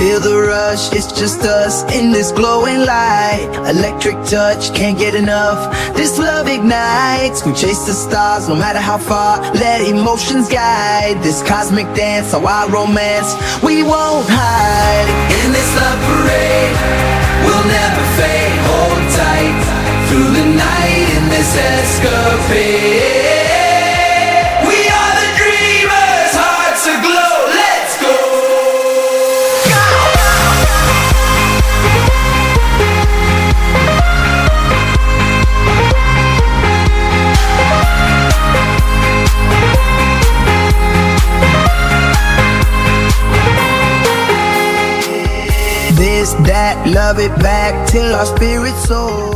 Feel the rush, it's just us in this glowing light. Electric touch, can't get enough. This love ignites, we chase the stars no matter how far. Let emotions guide this cosmic dance, so our romance we won't hide. In this love parade, we'll never fade. Hold tight through the night in this escapade. We are the dreamers, hearts aglow. Let's go. This, that, love it back till our spirits soar.